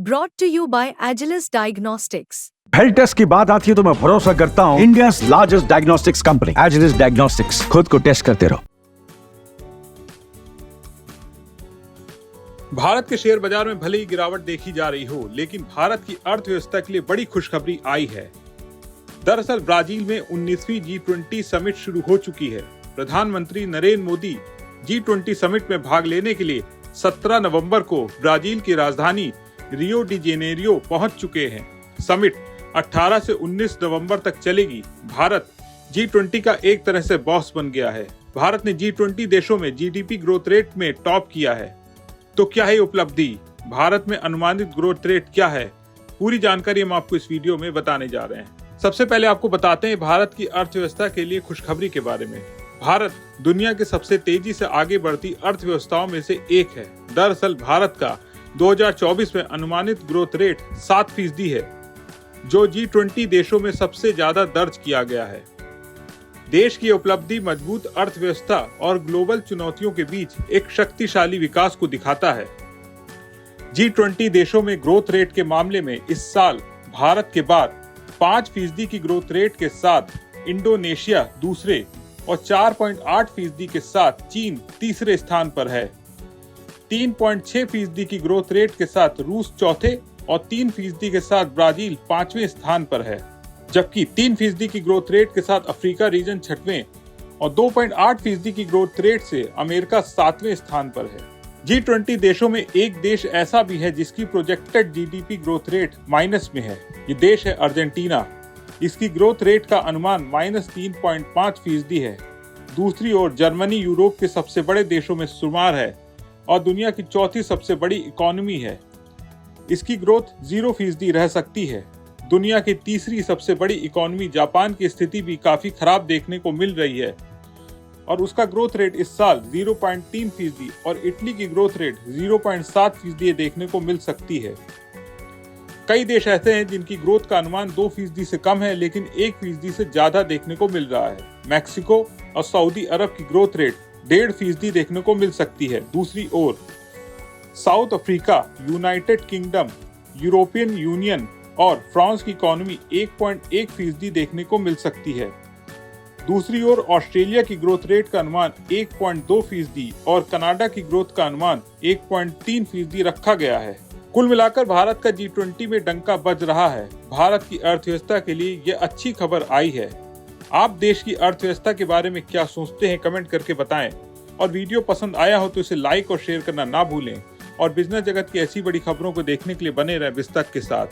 Brought to you by Agilus Diagnostics. Health test की बात आती है तो मैं भरोसा करता हूँ India largest diagnostics company Agilus diagnostics. खुद को टेस्ट करते रहो। भारत के शेयर बाजार में भले ही गिरावट देखी जा रही हो, लेकिन भारत की अर्थव्यवस्था के लिए बड़ी खुशखबरी आई है। दरअसल ब्राजील में 19वीं G20 समिट शुरू हो चुकी है। प्रधानमंत्री नरेंद्र मोदी G20 समिट में भाग लेने के लिए 17 नवंबर को ब्राजील की राजधानी रियो डी जेनेरियो पहुंच चुके हैं। समिट 18 से 19 नवंबर तक चलेगी। भारत G20 का एक तरह से बॉस बन गया है। भारत ने G20 देशों में जीडीपी ग्रोथ रेट में टॉप किया है। तो क्या है उपलब्धि? भारत में अनुमानित ग्रोथ रेट क्या है? पूरी जानकारी हम आपको इस वीडियो में बताने जा रहे हैं। सबसे पहले आपको बताते हैं भारत की अर्थव्यवस्था के लिए खुशखबरी के बारे में। भारत दुनिया के सबसे तेजी से आगे बढ़ती अर्थव्यवस्थाओं में से एक है। दरअसल भारत का 2024 में अनुमानित ग्रोथ रेट 7% है, जो G20 देशों में सबसे ज्यादा दर्ज किया गया है। देश की उपलब्धि मजबूत अर्थव्यवस्था और ग्लोबल चुनौतियों के बीच एक शक्तिशाली विकास को दिखाता है। G20 देशों में ग्रोथ रेट के मामले में इस साल भारत के बाद 5% की ग्रोथ रेट के साथ इंडोनेशिया दूसरे और 4.8% के साथ चीन तीसरे स्थान पर है। 3.6% की ग्रोथ रेट के साथ रूस चौथे और 3% के साथ ब्राजील 5वें स्थान पर है, जबकि 3% की ग्रोथ रेट के साथ अफ्रीका रीजन 6वें और 2.8% की ग्रोथ रेट से अमेरिका 7वें स्थान पर है। G20 देशों में एक देश ऐसा भी है जिसकी projected GDP growth rate minus में है। ये देश है अर्जेंटीना। इसकी ग्रोथ रेट का अनुमान -3.5% है। दूसरी ओर जर्मनी यूरोप के सबसे बड़े देशों में शुमार है और दुनिया की चौथी सबसे बड़ी इकोनॉमी है। इसकी ग्रोथ 0% रह सकती है। दुनिया की तीसरी सबसे बड़ी इकोनॉमी जापान की स्थिति भी काफी खराब देखने को मिल रही है और उसका ग्रोथ रेट इस साल 0.3% और इटली की ग्रोथ रेट 0.7% देखने को मिल सकती है। कई देश ऐसे हैं जिनकी ग्रोथ का अनुमान 2% से कम है, लेकिन 1% से ज्यादा देखने को मिल रहा है। मैक्सिको और सऊदी अरब की ग्रोथ रेट 1.5% देखने को मिल सकती है। दूसरी ओर South Africa, United Kingdom, European Union और फ्रांस की इकोनॉमी 1.1% देखने को मिल सकती है। दूसरी ओर ऑस्ट्रेलिया की ग्रोथ रेट का अनुमान 1.2% और कनाडा की ग्रोथ का अनुमान 1.3% रखा गया है। कुल मिलाकर भारत का G20 में डंका बज रहा है। भारत की अर्थव्यवस्था के लिए यह अच्छी खबर आई है। आप देश की अर्थव्यवस्था के बारे में क्या सोचते हैं, कमेंट करके बताएं। और वीडियो पसंद आया हो तो इसे लाइक और शेयर करना ना भूलें। और बिजनेस जगत की ऐसी बड़ी खबरों को देखने के लिए बने रहें बिस्तक के साथ।